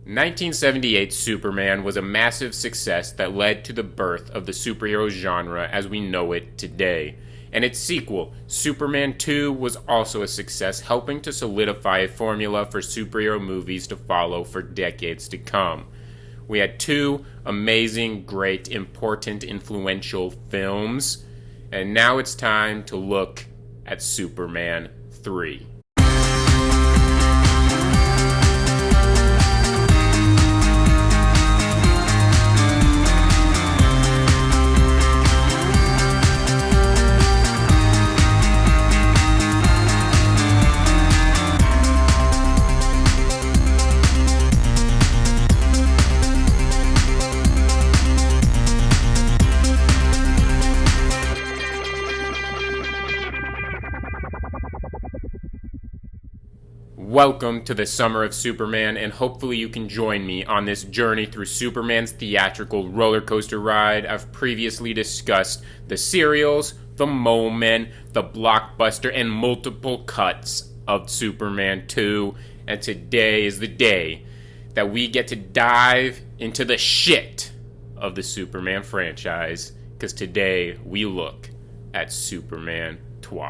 1978's Superman was a massive success that led to the birth of the superhero genre as we know it today. And its sequel, Superman 2, was also a success, helping to solidify a formula for superhero movies to follow for decades to come. We had two amazing, great, important, influential films, and now it's time to look at Superman 3. Welcome to the Summer of Superman, and hopefully you can join me on this journey through Superman's theatrical roller coaster ride. I've previously discussed the serials, the moment, the blockbuster, and multiple cuts of Superman 2, and today is the day that we get to dive into the shit of the Superman franchise, because today we look at Superman 3.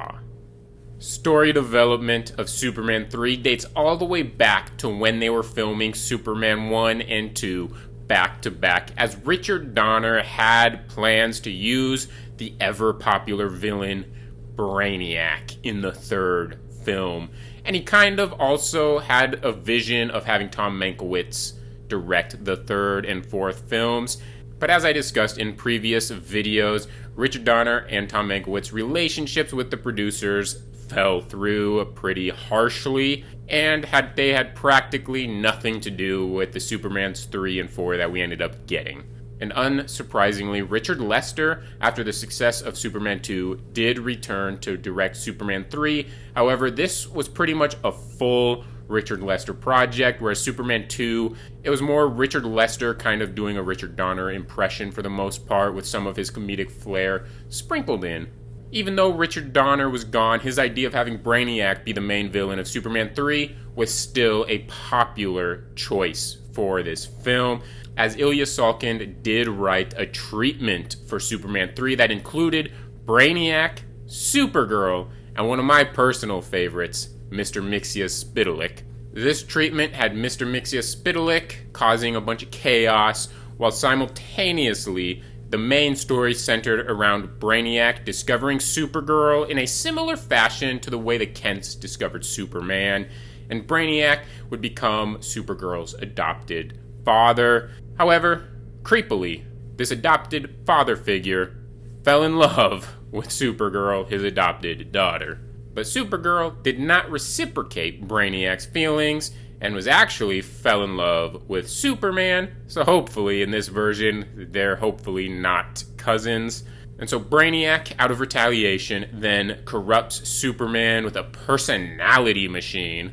Story development of Superman 3 dates all the way back to when they were filming Superman 1 and 2 back to back, as Richard Donner had plans to use the ever-popular villain Brainiac in the third film. And he kind of also had a vision of having Tom Mankiewicz direct the third and fourth films. But as I discussed in previous videos, Richard Donner and Tom Mankiewicz's relationships with the producers fell through pretty harshly, and they had practically nothing to do with the Supermans 3 and 4 that we ended up getting. And unsurprisingly, Richard Lester, after the success of Superman 2, did return to direct Superman 3. However, this was pretty much a full Richard Lester project, whereas Superman 2, it was more Richard Lester kind of doing a Richard Donner impression for the most part, with some of his comedic flair sprinkled in. Even though Richard Donner was gone, his idea of having Brainiac be the main villain of Superman 3 was still a popular choice for this film, as Ilya Salkind did write a treatment for Superman 3 that included Brainiac, Supergirl, and one of my personal favorites, Mr. Mxyzptlk. This treatment had Mr. Mxyzptlk causing a bunch of chaos, while simultaneously the main story centered around Brainiac discovering Supergirl in a similar fashion to the way the Kents discovered Superman, and Brainiac would become Supergirl's adopted father. However, creepily, this adopted father figure fell in love with Supergirl, his adopted daughter. But Supergirl did not reciprocate Brainiac's feelings, and was actually fell in love with Superman, so hopefully in this version, they're hopefully not cousins. And so Brainiac, out of retaliation, then corrupts Superman with a personality machine,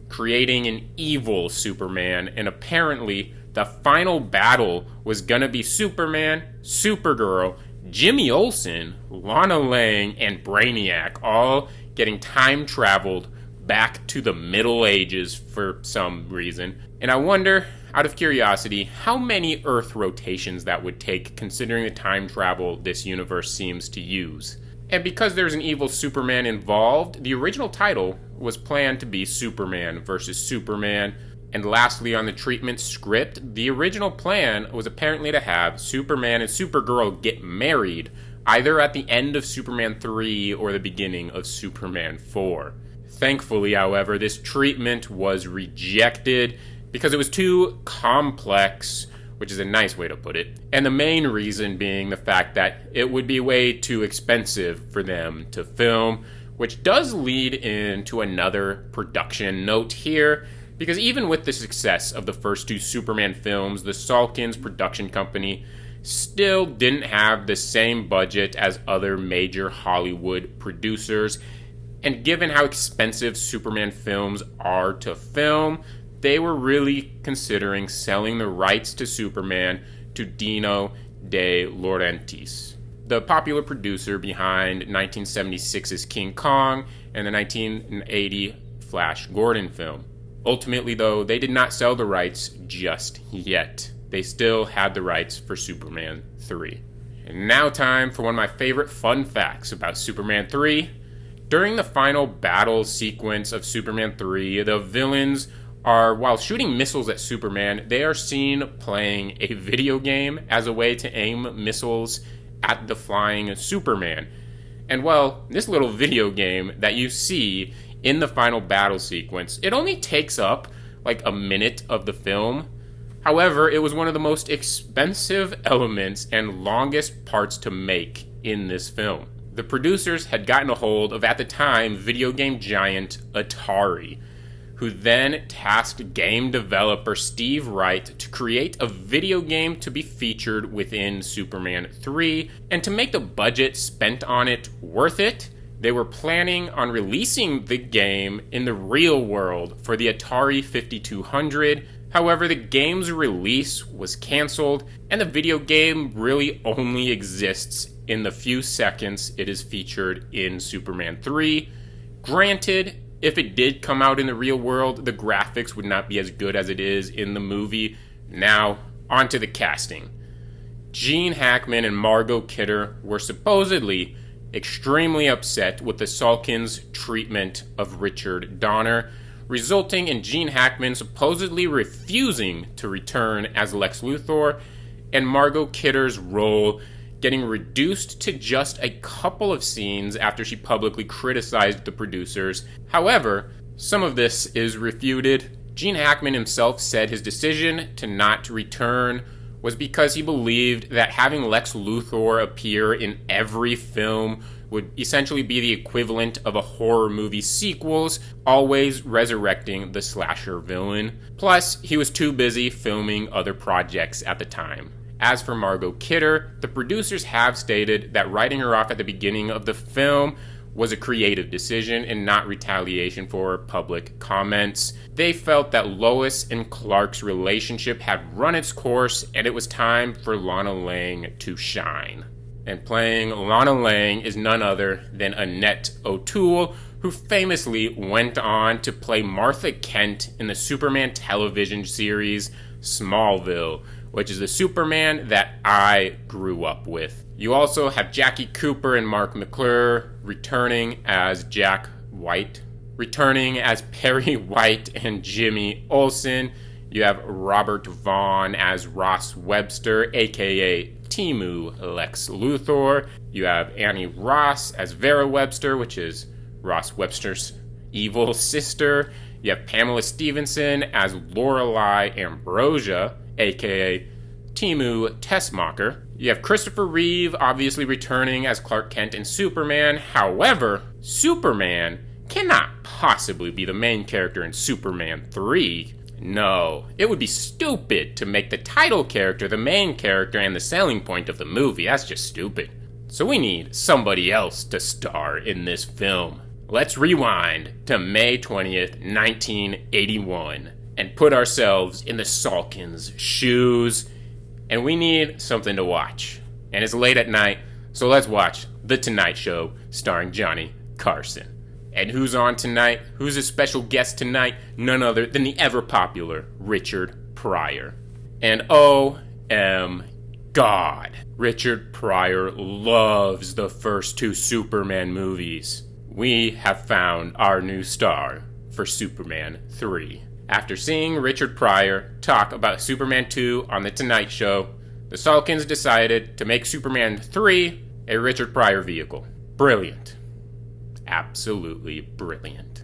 creating an evil Superman, and apparently the final battle was gonna be Superman, Supergirl, Jimmy Olsen, Lana Lang, and Brainiac, all getting time-traveled back to the Middle Ages for some reason. And I wonder, out of curiosity, how many Earth rotations that would take, considering the time travel this universe seems to use. And because there's an evil Superman involved, the original title was planned to be Superman vs. Superman. And lastly, on the treatment script, the original plan was apparently to have Superman and Supergirl get married, either at the end of Superman 3 or the beginning of Superman 4. Thankfully, however, this treatment was rejected because it was too complex, which is a nice way to put it. And the main reason being the fact that it would be way too expensive for them to film, which does lead into another production note here, because even with the success of the first two Superman films, the Salkinds production company still didn't have the same budget as other major Hollywood producers. And given how expensive Superman films are to film, they were really considering selling the rights to Superman to Dino De Laurentiis, the popular producer behind 1976's King Kong and the 1980 Flash Gordon film. Ultimately, though, they did not sell the rights just yet. They still had the rights for Superman 3. And now time for one of my favorite fun facts about Superman 3. During the final battle sequence of Superman 3, the villains are, while shooting missiles at Superman, they are seen playing a video game as a way to aim missiles at the flying Superman. And well, this little video game that you see in the final battle sequence, it only takes up like a minute of the film. However, it was one of the most expensive elements and longest parts to make in this film. The producers had gotten a hold of, at the time, video game giant Atari, who then tasked game developer Steve Wright to create a video game to be featured within Superman 3, and to make the budget spent on it worth it, they were planning on releasing the game in the real world for the Atari 5200. However, the game's release was canceled, and the video game really only exists in the few seconds it is featured in Superman 3. Granted, if it did come out in the real world, the graphics would not be as good as it is in the movie. Now, on to the casting. Gene Hackman and Margot Kidder were supposedly extremely upset with the Salkinds' treatment of Richard Donner, resulting in Gene Hackman supposedly refusing to return as Lex Luthor, and Margot Kidder's role getting reduced to just a couple of scenes after she publicly criticized the producers. However, some of this is refuted. Gene Hackman himself said his decision to not return was because he believed that having Lex Luthor appear in every film would essentially be the equivalent of a horror movie sequels, always resurrecting the slasher villain. Plus, he was too busy filming other projects at the time. As for Margot Kidder, the producers have stated that writing her off at the beginning of the film was a creative decision and not retaliation for public comments. They felt that Lois and Clark's relationship had run its course and it was time for Lana Lang to shine. And playing Lana Lang is none other than Annette O'Toole, who famously went on to play Martha Kent in the Superman television series Smallville, which is the Superman that I grew up with. You also have Jackie Cooper and Mark McClure returning as Jack White, returning as Perry White and Jimmy Olsen. You have Robert Vaughn as Ross Webster, aka Timu Lex Luthor. You have Annie Ross as Vera Webster, which is Ross Webster's evil sister. You have Pamela Stevenson as Lorelei Ambrosia, aka Timu Tessmacher. You have Christopher Reeve obviously returning as Clark Kent and Superman. However, Superman cannot possibly be the main character in Superman 3. No, it would be stupid to make the title character the main character and the selling point of the movie. That's just stupid. So we need somebody else to star in this film. Let's rewind to May 20th, 1981, and put ourselves in the Salkinds' shoes. And we need something to watch. And it's late at night, so let's watch The Tonight Show starring Johnny Carson. And who's on tonight? Who's a special guest tonight? None other than the ever-popular Richard Pryor. And God, Richard Pryor loves the first two Superman movies. We have found our new star for Superman 3. After seeing Richard Pryor talk about Superman 2 on The Tonight Show, the Salkinds decided to make Superman 3 a Richard Pryor vehicle. Brilliant. Absolutely brilliant.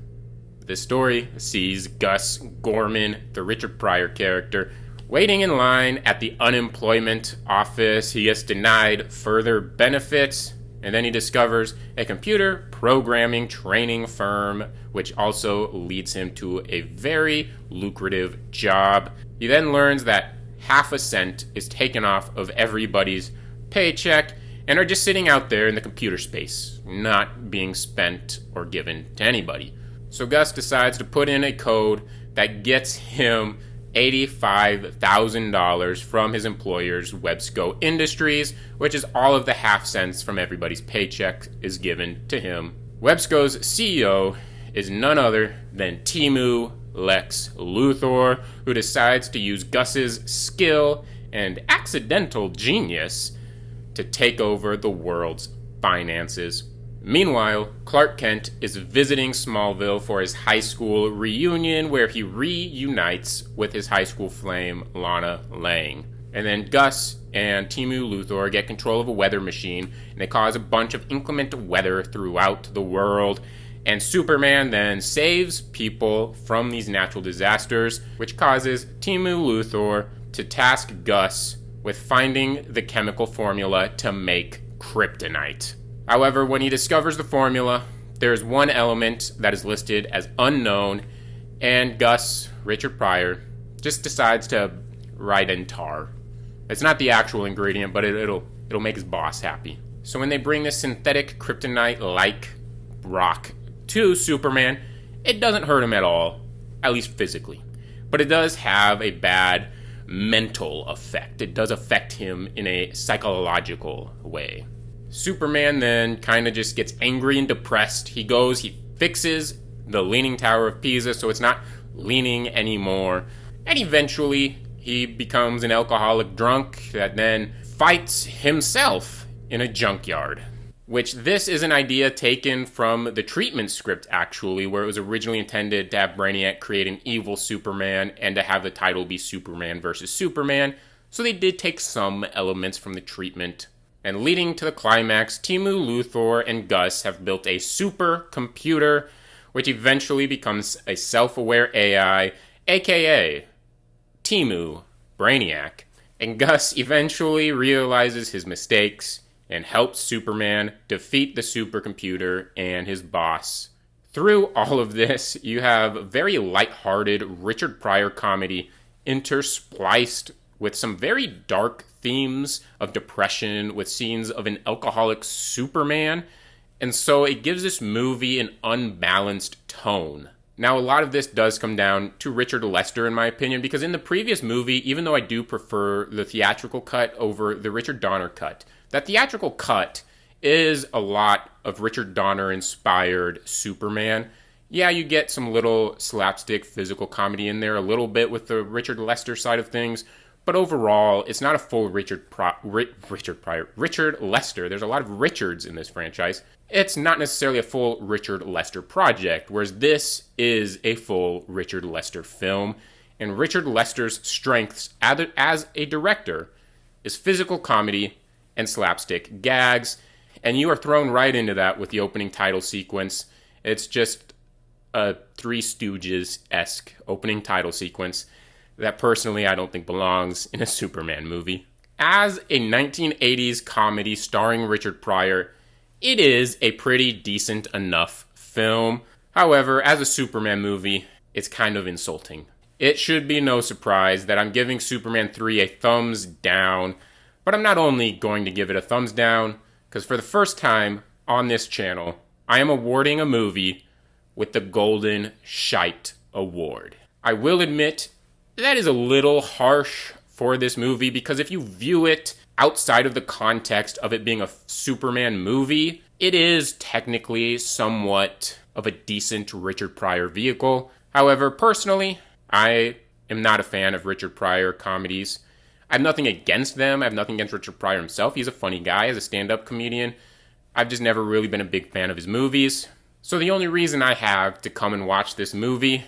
The story sees Gus Gorman, the Richard Pryor character, waiting in line at the unemployment office. He gets denied further benefits, and then he discovers a computer programming training firm, which also leads him to a very lucrative job. He then learns that half a cent is taken off of everybody's paycheck and are just sitting out there in the computer space, not being spent or given to anybody. So Gus decides to put in a code that gets him $85,000 from his employers, Websco Industries, which is all of the half cents from everybody's paycheck is given to him. Websco's CEO is none other than Timu Lex Luthor, who decides to use Gus's skill and accidental genius to take over the world's finances. Meanwhile, Clark Kent is visiting Smallville for his high school reunion, where he reunites with his high school flame, Lana Lang. And then Gus and Timu Luthor get control of a weather machine, and they cause a bunch of inclement weather throughout the world. And Superman then saves people from these natural disasters, which causes Timu Luthor to task Gus with finding the chemical formula to make kryptonite. However, when he discovers the formula, there's one element that is listed as unknown, and Gus, Richard Pryor, just decides to write in tar. It's not the actual ingredient, but it'll make his boss happy. So when they bring this synthetic kryptonite-like rock to Superman, it doesn't hurt him at all, at least physically. But it does have a bad mental effect. It does affect him in a psychological way. Superman then kind of just gets angry and depressed. He fixes the Leaning Tower of Pisa so it's not leaning anymore. And eventually, he becomes an alcoholic drunk that then fights himself in a junkyard. Which this is an idea taken from the treatment script, actually, where it was originally intended to have Brainiac create an evil Superman and to have the title be Superman versus Superman. So they did take some elements from the treatment. And leading to the climax, Timu Luthor and Gus have built a supercomputer, which eventually becomes a self-aware AI, aka Timu Brainiac. And Gus eventually realizes his mistakes and helps Superman defeat the supercomputer and his boss. Through all of this, you have very lighthearted Richard Pryor comedy interspliced with some very dark themes of depression, with scenes of an alcoholic Superman, and so it gives this movie an unbalanced tone. Now, a lot of this does come down to Richard Lester, in my opinion, because in the previous movie, even though I do prefer the theatrical cut over the Richard Donner cut, that theatrical cut is a lot of Richard Donner-inspired Superman. Yeah, you get some little slapstick physical comedy in there, a little bit with the Richard Lester side of things, but overall, it's not a full Richard Lester. There's a lot of Richards in this franchise. It's not necessarily a full Richard Lester project, whereas this is a full Richard Lester film. And Richard Lester's strengths as a director is physical comedy and slapstick gags, and you are thrown right into that with the opening title sequence. It's just a Three Stooges-esque opening title sequence that personally I don't think belongs in a Superman movie. As a 1980s comedy starring Richard Pryor, it is a pretty decent enough film. However, as a Superman movie, it's kind of insulting. It should be no surprise that I'm giving Superman 3 a thumbs down, but I'm not only going to give it a thumbs down, because for the first time on this channel, I am awarding a movie with the Golden Shite Award. I will admit that is a little harsh for this movie, because if you view it outside of the context of it being a Superman movie, it is technically somewhat of a decent Richard Pryor vehicle. However, personally, I am not a fan of Richard Pryor comedies. I have nothing against them. I have nothing against Richard Pryor himself. He's a funny guy as a stand-up comedian. I've just never really been a big fan of his movies. So the only reason I have to come and watch this movie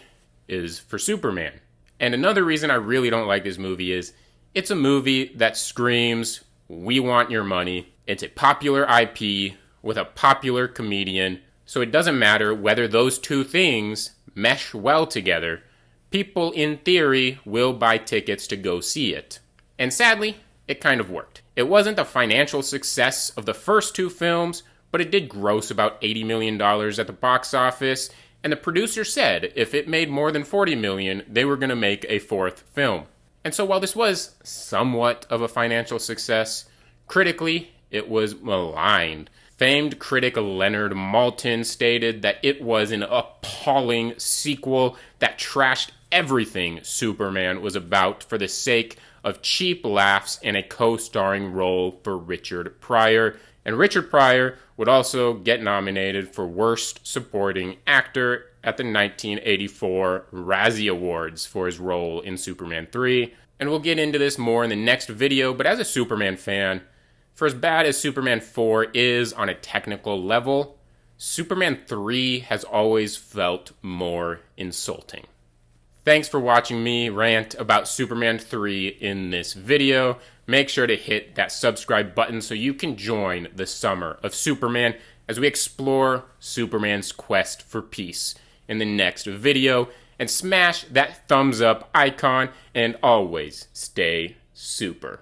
is for Superman. And another reason I really don't like this movie is it's a movie that screams, "We want your money." It's a popular IP with a popular comedian, so it doesn't matter whether those two things mesh well together. People, in theory, will buy tickets to go see it. And sadly, it kind of worked. It wasn't the financial success of the first two films, but it did gross about $80 million at the box office, and the producer said if it made more than $40 million, they were going to make a fourth film. And so while this was somewhat of a financial success, critically, it was maligned. Famed critic Leonard Maltin stated that it was an appalling sequel that trashed everything Superman was about for the sake of cheap laughs and a co-starring role for Richard Pryor. And Richard Pryor would also get nominated for Worst Supporting Actor at the 1984 Razzie Awards for his role in Superman 3. And we'll get into this more in the next video, but as a Superman fan, for as bad as Superman 4 is on a technical level, Superman 3 has always felt more insulting. Thanks for watching me rant about Superman 3 in this video. Make sure to hit that subscribe button so you can join the Summer of Superman as we explore Superman's quest for peace in the next video. And smash that thumbs up icon and always stay super.